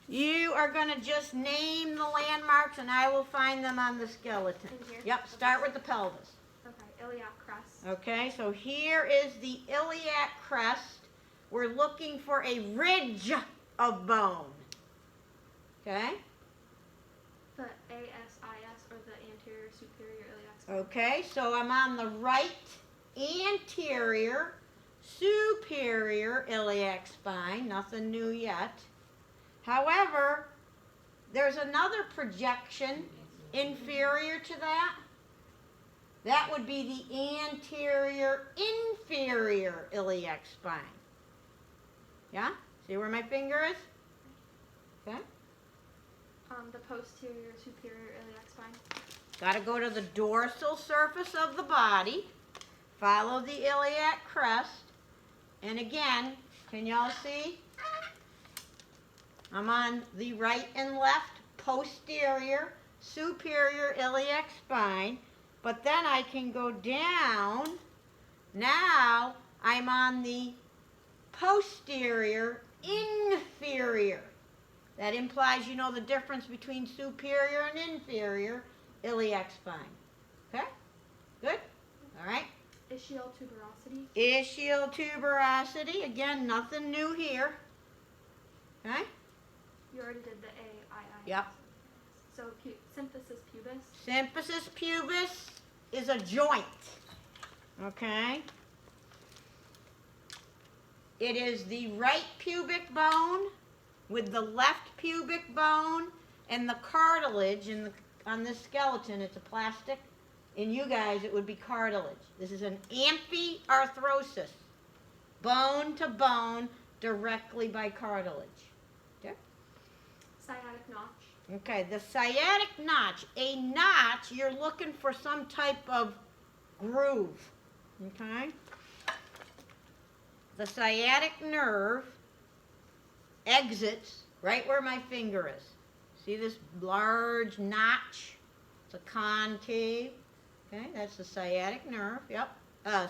You are going to just name the landmarks and I will find them on the skeleton. Yep, start with the pelvis. Okay, iliac crest. Okay, so here is the iliac crest. We're looking for a ridge of bone. Okay? The ASIS, or the anterior superior iliac spine. Okay, so I'm on the right anterior superior iliac spine. Nothing new yet. However, there's another projection inferior to that. That would be the anterior inferior iliac spine. Yeah? See where my finger is? Okay. The posterior superior iliac spine. Got to go to the dorsal surface of the body. Follow the iliac crest. And again, can y'all see? I'm on the right and left posterior superior iliac spine. But then I can go down. Now I'm on the posterior inferior. That implies you know the difference between superior and inferior iliac spine. Okay? Good? All right. Ischial tuberosity. Ischial tuberosity. Again, nothing new here. Okay? You already did the AII. Yep. So symphysis pubis. Symphysis pubis is a joint. Okay? It is the right pubic bone with the left pubic bone and the cartilage on this skeleton. It's a plastic. In you guys, it would be cartilage. This is an amphiarthrosis. Bone to bone directly by cartilage. Okay? Sciatic notch. Okay, the sciatic notch. A notch, you're looking for some type of groove. Okay? The sciatic nerve exits right where my finger is. See this large notch? It's a concave. Okay, that's the sciatic nerve. Yep,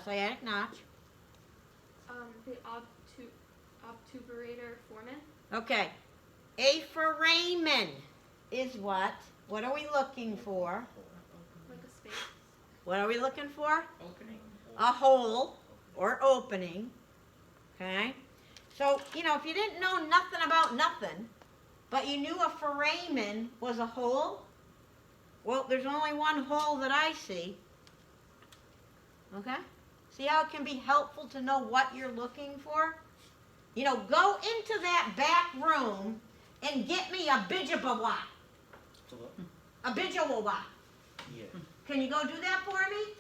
sciatic notch. The obturator foramen. Okay, a foramen is what? What are we looking for? Like a space. What are we looking for? Opening. A hole or opening. Okay? So, you know, if you didn't know nothing about nothing, but you knew a foramen was a hole, well, there's only one hole that I see. Okay? See how it can be helpful to know what you're looking for? You know, go into that back room and get me a bijabawa. A bijawawa. Yeah. Can you go do that for me?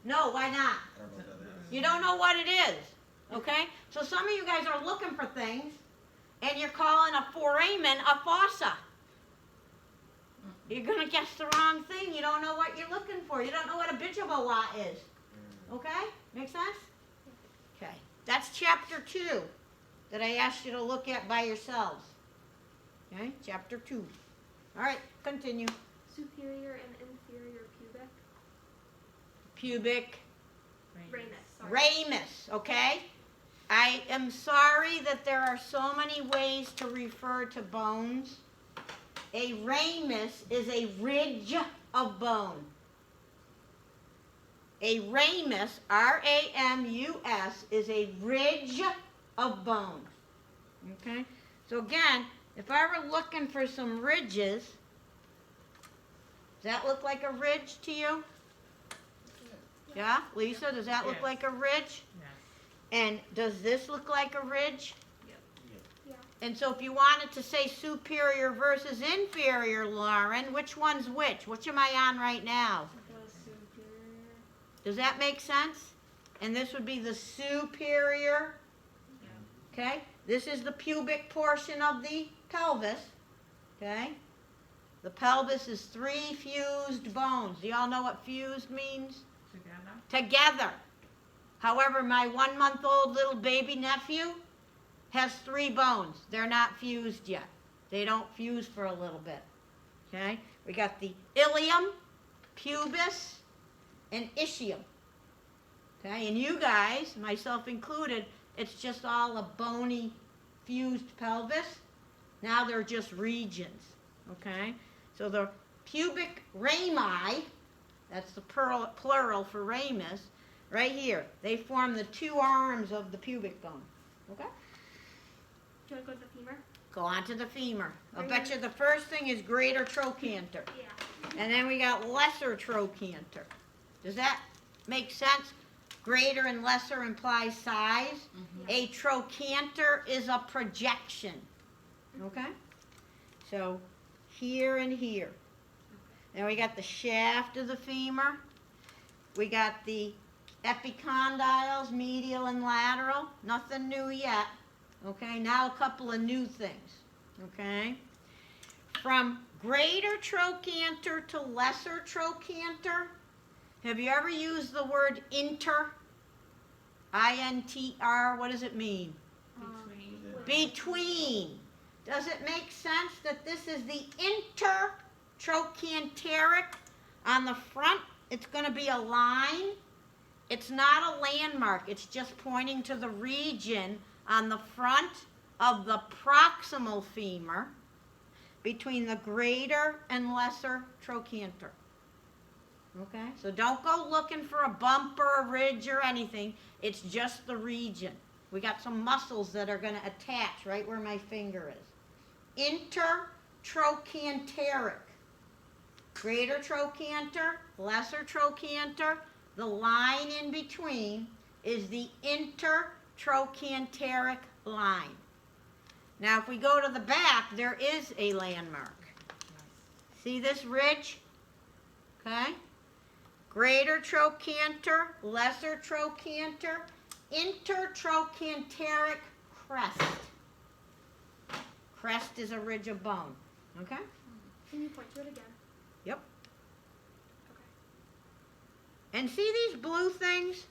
No. No, why not? I don't know what that is. You don't know what it is. Okay? So some of you guys are looking for things and you're calling a foramen a fossa. You're going to guess the wrong thing. You don't know what you're looking for. You don't know what a bijabawa is. Okay? Make sense? Okay. That's chapter 2 that I asked you to look at by yourselves. Okay? Chapter 2. All right, continue. Superior and inferior pubic. Pubic. Ramus. Sorry. Ramus, okay? I am sorry that there are so many ways to refer to bones. A ramus is a ridge of bone. A ramus, R-A-M-U-S, is a ridge of bone. Okay? So again, if I were looking for some ridges, does that look like a ridge to you? Yeah? Lisa, does that look Yes. like a ridge? Yes. And does this look like a ridge? Yeah. And so if you wanted to say superior versus inferior, Lauren, which one's which? Which am I on right now? The superior. Does that make sense? And this would be the superior. Okay? This is the pubic portion of the pelvis. Okay? The pelvis is 3 fused bones. Do y'all know what fused means? Together. However, my 1-month-old little baby nephew has 3 bones. They're not fused yet. They don't fuse for a little bit. Okay? We got the ilium, pubis, and ischium. Okay? And you guys, myself included, it's just all a bony fused pelvis. Now they're just regions, okay? So the pubic rami, that's the plural for ramus, right here. They form the two arms of the pubic bone, okay? Do you want to go to the femur? Go on to the femur. I'll bet you the first thing is greater trochanter. Yeah. And then we got lesser trochanter. Does that make sense? Greater and lesser implies size. A trochanter is a projection. Okay? So here and here. Then we got the shaft of the femur. We got the epicondyles, medial and lateral. Nothing new yet. Okay, now a couple of new things. Okay? From greater trochanter to lesser trochanter, have you ever used the word inter? I-N-T-R, what does it mean? Between. Does it make sense that this is the intertrochanteric? On the front, it's going to be a line. It's not a landmark. It's just pointing to the region on the front of the proximal femur between the greater and lesser trochanter. Okay? So don't go looking for a bump or a ridge or anything. It's just the region. We got some muscles that are going to attach right where my finger is. Intertrochanteric. Greater trochanter, lesser trochanter. The line in between is the intertrochanteric line. Now, if we go to the back, there is a landmark. See this ridge? Okay? Greater trochanter, lesser trochanter, intertrochanteric crest. Crest is a ridge of bone. Okay? Can you point to it again? Yep. Okay. And see these blue things?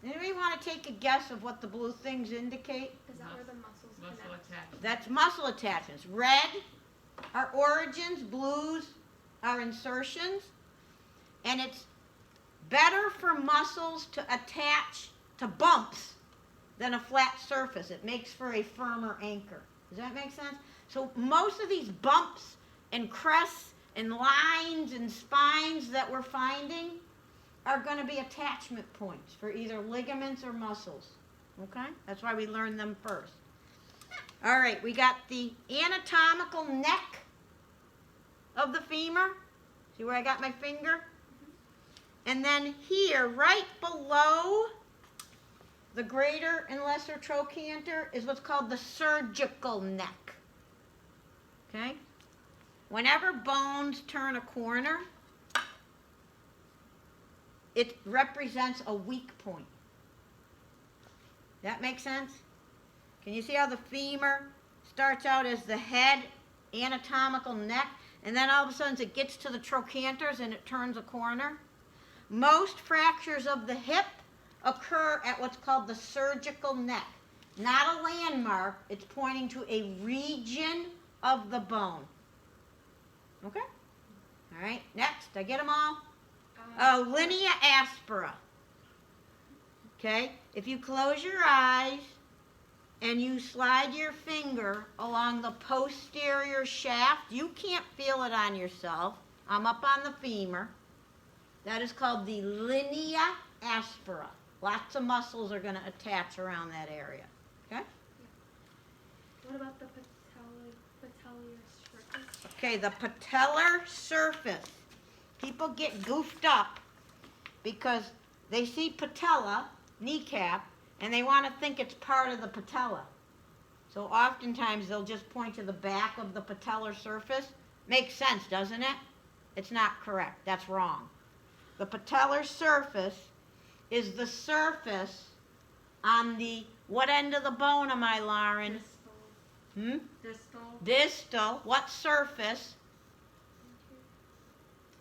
Anybody want to take a guess of what the blue things indicate? Is that where the muscles Muscle connect? attachment. That's muscle attachments. Red are origins, blues are insertions, and it's better for muscles to attach to bumps than a flat surface. It makes for a firmer anchor. Does that make sense? So most of these bumps and crests and lines and spines that we're finding are going to be attachment points for either ligaments or muscles. Okay? That's why we learn them first. All right, we got the anatomical neck of the femur. See where I got my finger? And then here, right below the greater and lesser trochanter is what's called the surgical neck. Okay? Whenever bones turn a corner, it represents a weak point. That makes sense? Can you see how the femur starts out as the head, anatomical neck, and then all of a sudden it gets to the trochanters and it turns a corner? Most fractures of the hip occur at what's called the surgical neck. Not a landmark, it's pointing to a region of the bone. Okay? All right, next, I get them all? Linea aspera. Okay, if you close your eyes and you slide your finger along the posterior shaft, you can't feel it on yourself. I'm up on the femur. That is called the linea aspera. Lots of muscles are going to attach around that area. Okay? What about the patellar surface? Okay, the patellar surface. People get goofed up because they see patella, kneecap, and they want to think it's part of the patella. So oftentimes they'll just point to the back of the patellar surface. Makes sense, doesn't it? It's not correct. That's wrong. The patellar surface is the surface on the, what end of the bone am I, Lauren? Distal. Distal. Distal. What surface?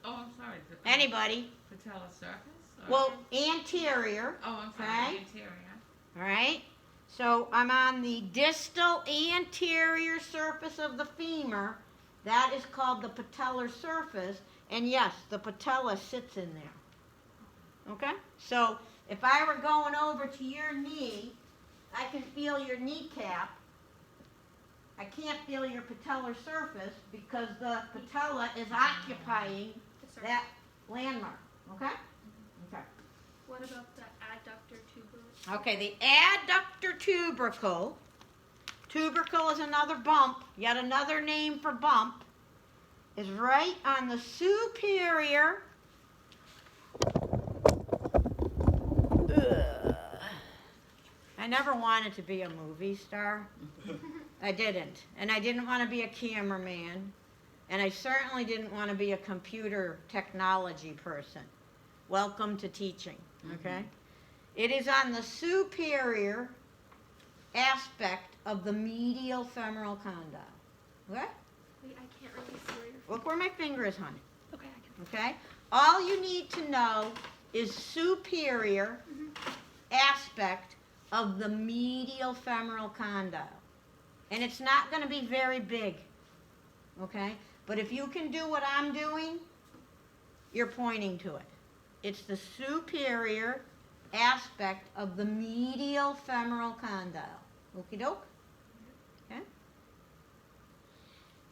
Oh, I'm sorry. Anybody? Patella surface? Or- Well, anterior. Oh, I'm sorry. Okay. Anterior. All right. So I'm on the distal anterior surface of the femur. That is called the patellar surface. And yes, the patella sits in there. Okay? So if I were going over to your knee, I can feel your kneecap. I can't feel your patellar surface because the patella is occupying The circle. that landmark, okay? Okay. What about the adductor tubercle? Okay, the adductor tubercle. Tubercle is another bump, yet another name for bump, is right on the superior. Ugh. I never wanted to be a movie star. I didn't. And I didn't want to be a cameraman. And I certainly didn't want to be a computer technology person. Welcome to teaching, okay? It is on the superior aspect of the medial femoral condyle. Okay? Wait, I can't really see where you're. Look where my finger is, honey. Okay, I can. Okay? All you need to know is superior aspect of the medial femoral condyle. And it's not going to be very big. Okay? But if you can do what I'm doing, you're pointing to it. It's the superior aspect of the medial femoral condyle. Okie doke? Okay?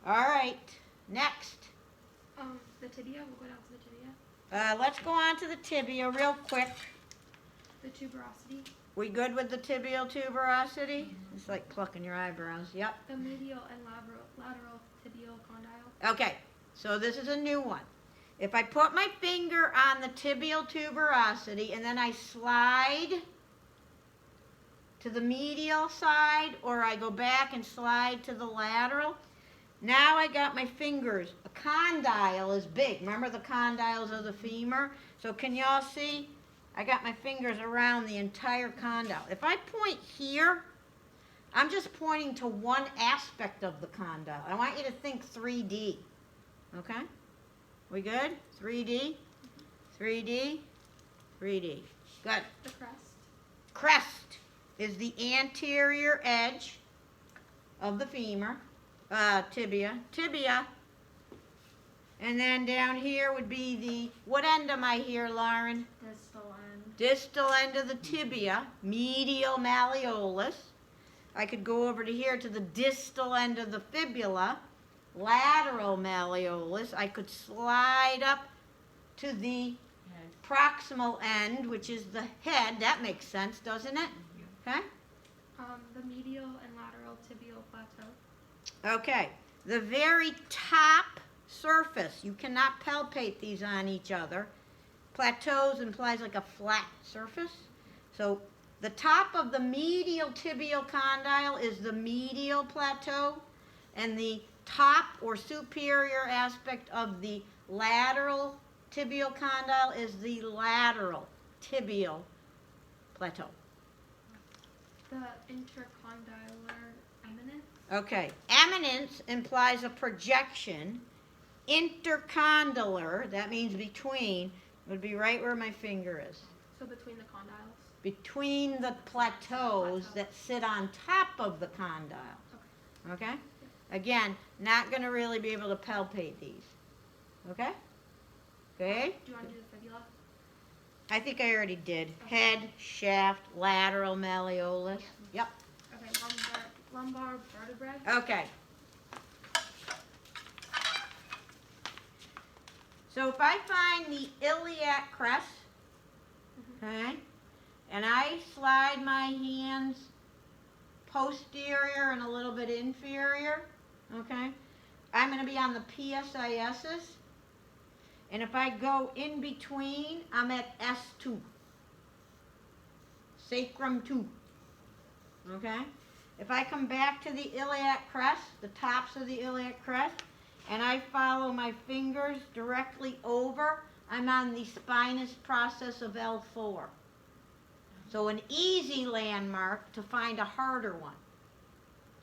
All right. Next. The tibia. We'll go down to the tibia. Let's go on to the tibia real quick. The tuberosity. We good with the tibial tuberosity? It's like plucking your eyebrows. Yep. The medial and lateral tibial condyle. Okay. So this is a new one. If I put my finger on the tibial tuberosity and then I slide to the medial side, or I go back and slide to the lateral, now I got my fingers. A condyle is big. Remember the condyles of the femur? So can y'all see? I got my fingers around the entire condyle. If I point here, I'm just pointing to one aspect of the condyle. I want you to think 3D. Okay? We good? 3D? 3D? 3D. Good. The crest. Crest is the anterior edge of the femur, tibia. And then down here would be the, what end am I here, Lauren? Distal end. Distal end of the tibia, medial malleolus. I could go over to here to the distal end of the fibula, lateral malleolus. I could slide up to the proximal end, which is the head. That makes sense, doesn't it? Okay? The medial and lateral tibial plateau. Okay. The very top surface, you cannot palpate these on each other. Plateaus implies like a flat surface. So the top of the medial tibial condyle is the medial plateau, and the top or superior aspect of the lateral tibial condyle is the lateral tibial plateau. The intercondylar eminence. Okay, eminence implies a projection. Intercondylar, that means between, would be right where my finger is. So between the condyles. Between the plateaus that sit on top of the condyle. Okay? Again, not going to really be able to palpate these. Okay? Okay? Do you want to do the fibula? I think I already did. Okay. Head, shaft, lateral malleolus. Yep. Okay, lumbar vertebrae. Okay. So if I find the iliac crest, okay, and I slide my hands posterior and a little bit inferior, okay, I'm going to be on the PSISs. And if I go in between, I'm at S2. Sacrum 2. Okay? If I come back to the iliac crest, the tops of the iliac crest, and I follow my fingers directly over, I'm on the spinous process of L4. So an easy landmark to find a harder one.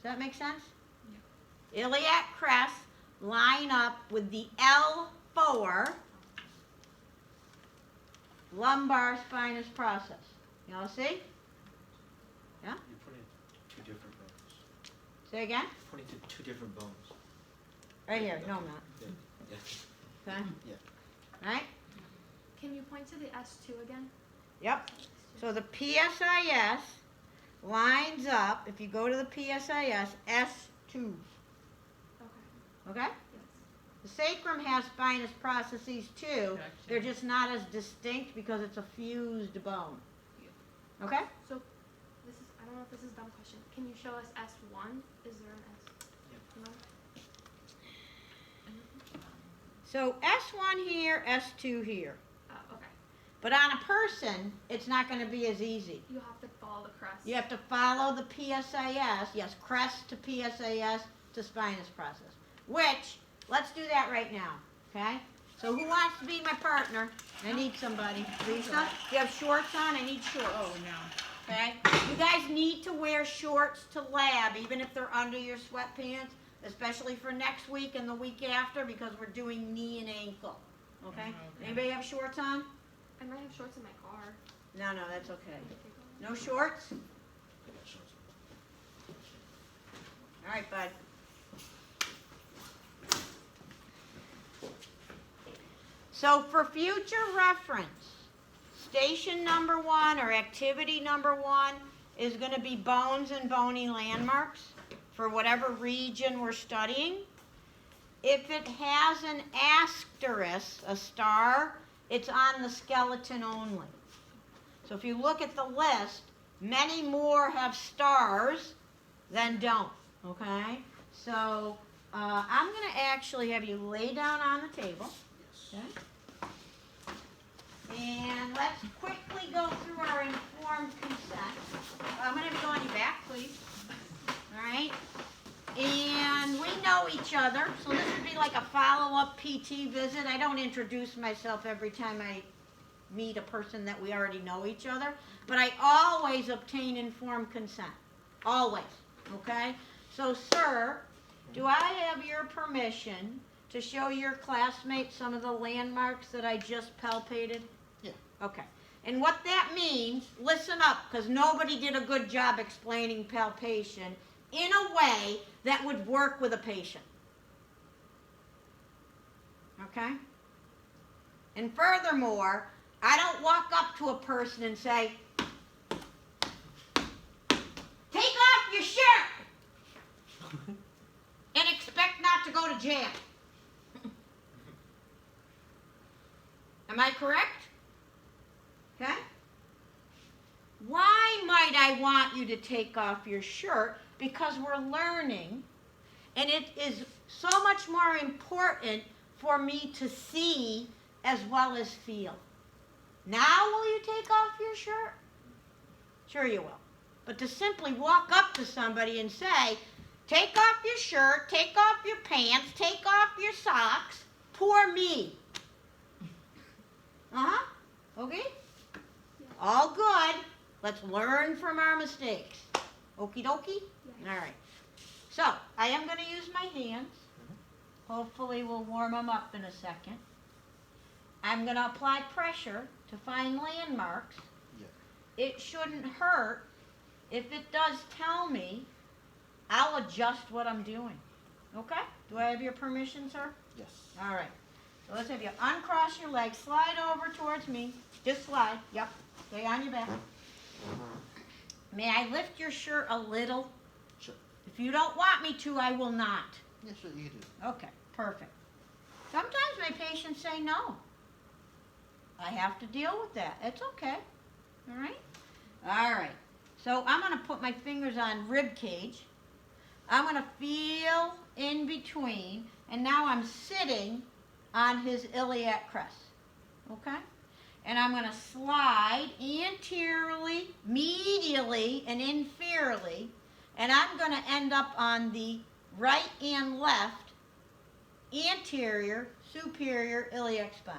Does that make sense? Yeah. Iliac crest line up with the L4 lumbar spinous process. Y'all see? Yeah? You're putting two different bones. Say again? Putting two different bones. Right here. No, I'm not. Yeah. Okay? Yeah. Right? Can you point to the S2 again? Yep. So the PSIS lines up, if you go to the PSIS, two. Okay. Okay? Yes. The sacrum has spinous processes too. Gotcha. They're just not as distinct because it's a fused bone. Okay? So, this is, I don't know if this is a dumb question. Can you show us S1? Is there an S? Yep. No? So S1 here, S2 here. Okay. But on a person, it's not going to be as easy. You have to follow the crest. You have to follow the PSAS, yes, crest to PSAS to spinous process. Which, let's do that right now, okay? So who wants to be my partner? I need somebody. Lisa, you have shorts on? I need shorts. Oh, no. Okay? You guys need to wear shorts to lab, even if they're under your sweatpants, especially for next week and the week after, because we're doing knee and ankle. Okay? Okay. Anybody have shorts on? I might have shorts in my car. No, that's okay. I could take off. No shorts? I got shorts. All right, bud. So for future reference, station number 1 or activity number 1 is going to be bones and bony landmarks for whatever region we're studying. If it has an asterisk, a star, it's on the skeleton only. So if you look at the list, many more have stars than don't, okay? So I'm going to actually have you lay down on the table. Yes. Okay. And let's quickly go through our informed consent. I'm going to have you go on your back, please. All right. And we know each other, so this would be like a follow-up PT visit. I don't introduce myself every time I meet a person that we already know each other, but I always obtain informed consent. Always. Okay? So, sir, do I have your permission to show your classmates some of the landmarks that I just palpated? Yeah. Okay. And what that means, listen up, because nobody did a good job explaining palpation in a way that would work with a patient. Okay? And furthermore, I don't walk up to a person and say, take off your shirt and expect not to go to jail. Am I correct? Okay? Why might I want you to take off your shirt? Because we're learning, and it is so much more important for me to see as well as feel. Now will you take off your shirt? Sure you will. But to simply walk up to somebody and say, take off your shirt, take off your pants, take off your socks, poor me. Uh-huh. Okay? Yeah. All good. Let's learn from our mistakes. Okie dokie? Yeah. All right. So, I am going to use my hands. Hopefully we'll warm them up in a second. I'm going to apply pressure to find landmarks. Yeah. It shouldn't hurt. If it does tell me, I'll adjust what I'm doing. Okay? Do I have your permission, sir? Yes. All right. So let's have you uncross your legs, slide over towards me. Just slide. Yep. Stay on your back. May I lift your shirt a little? Sure. If you don't want me to, I will not. Yes, sure, you can do. Okay, perfect. Sometimes my patients say no. I have to deal with that. It's okay. All right? All right. So I'm going to put my fingers on rib cage. I'm going to feel in between, and now I'm sitting on his iliac crest. Okay? And I'm going to slide anteriorly, medially, and inferiorly, and I'm going to end up on the right and left anterior, superior iliac spine.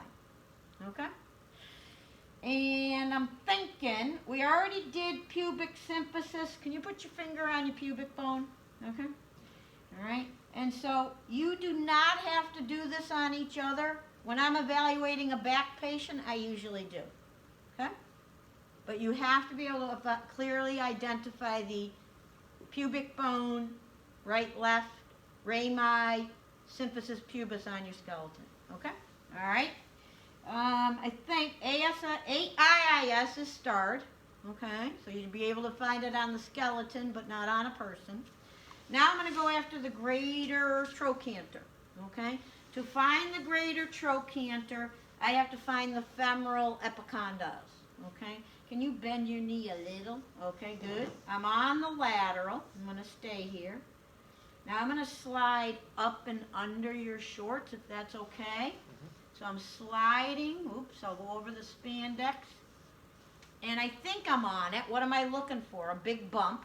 Okay? And I'm thinking, we already did pubic symphysis. Can you put your finger on your pubic bone? Okay? All right? And so you do not have to do this on each other. When I'm evaluating a back patient, I usually do. Okay? But you have to be able to clearly identify the pubic bone, right, left, rami, symphysis pubis on your skeleton. Okay? All right? I think AIIS is starred. Okay? So you'd be able to find it on the skeleton, but not on a person. Now I'm going to go after the greater trochanter, okay? To find the greater trochanter, I have to find the femoral epicondyles, okay? Can you bend your knee a little? Okay, good. I'm on the lateral. I'm going to stay here. Now I'm going to slide up and under your shorts, if that's okay. So I'm sliding. Oops, I'll go over the spandex. And I think I'm on it. What am I looking for? A big bump.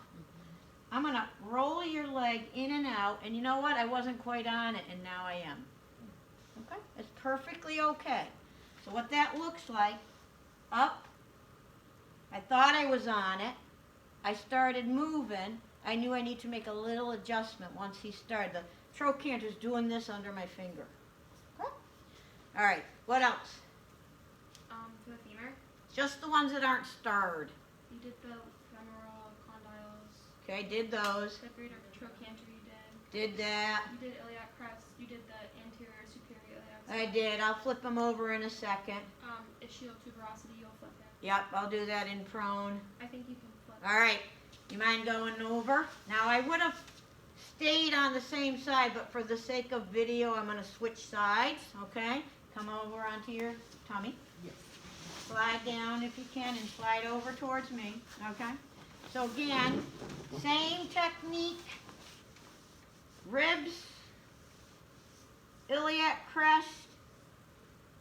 I'm going to roll your leg in and out. And you know what? I wasn't quite on it, and now I am. Okay? It's perfectly okay. So what that looks like, up. I thought I was on it. I started moving. I knew I need to make a little adjustment once he started. The trochanter's doing this under my finger. Okay? All right. What else? For the femur, Just the ones that aren't starred. you did the femoral condyles. Okay, did those. The greater trochanter you did. Did that. You did iliac crest. You did the anterior superior iliac. I did. I'll flip them over in a second. Ischial tuberosity, you'll flip it. Yep, I'll do that in prone. I think you can flip. All right. You mind going over? Now, I would have stayed on the same side, but for the sake of video, I'm going to switch sides, okay? Come over onto your tummy. Yes. Slide down if you can and slide over towards me, okay? So again, same technique. Ribs, iliac crest,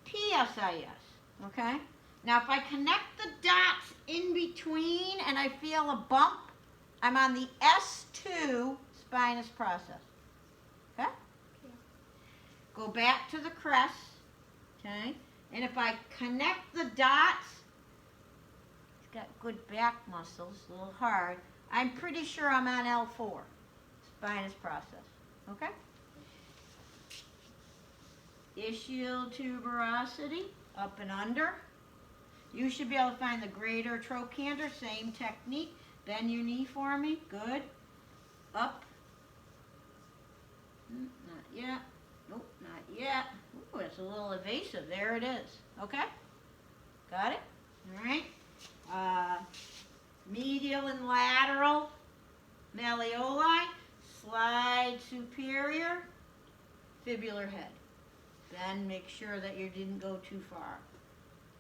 PSIS, okay? Now if I connect the dots in between and I feel a bump, I'm on the S2 spinous process, okay? Go back to the crest, okay? And if I connect the dots, it's got good back muscles, a little hard. I'm pretty sure I'm on L4, spinous process, okay? Ischial tuberosity, up and under. You should be able to find the greater trochanter, same technique. Bend your knee for me, good. Up. Not yet. Nope, not yet. Ooh, it's a little evasive. There it is. Okay? Got it? All right. Medial and lateral malleoli. Slide superior. Fibular head. Then make sure that you didn't go too far.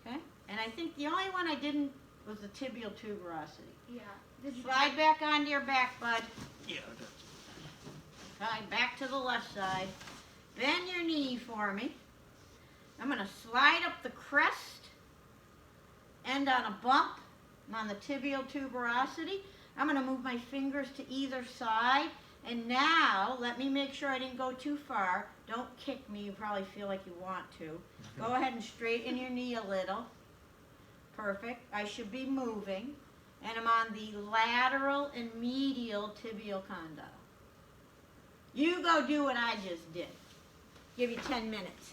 Okay? And I think the only one I didn't was the tibial tuberosity. Yeah. Did you Slide back onto your back, bud. Yeah, I got Slide back to the left side. Bend your knee for me. I'm going to slide up the crest. End on a bump. I'm on the tibial tuberosity. I'm going to move my fingers to either side. And now, let me make sure I didn't go too far. Don't kick me. You probably feel like you want to. Go ahead and straighten your knee a little. Perfect. I should be moving. And I'm on the lateral and medial tibial condyle. You go do what I just did. Give you 10 minutes.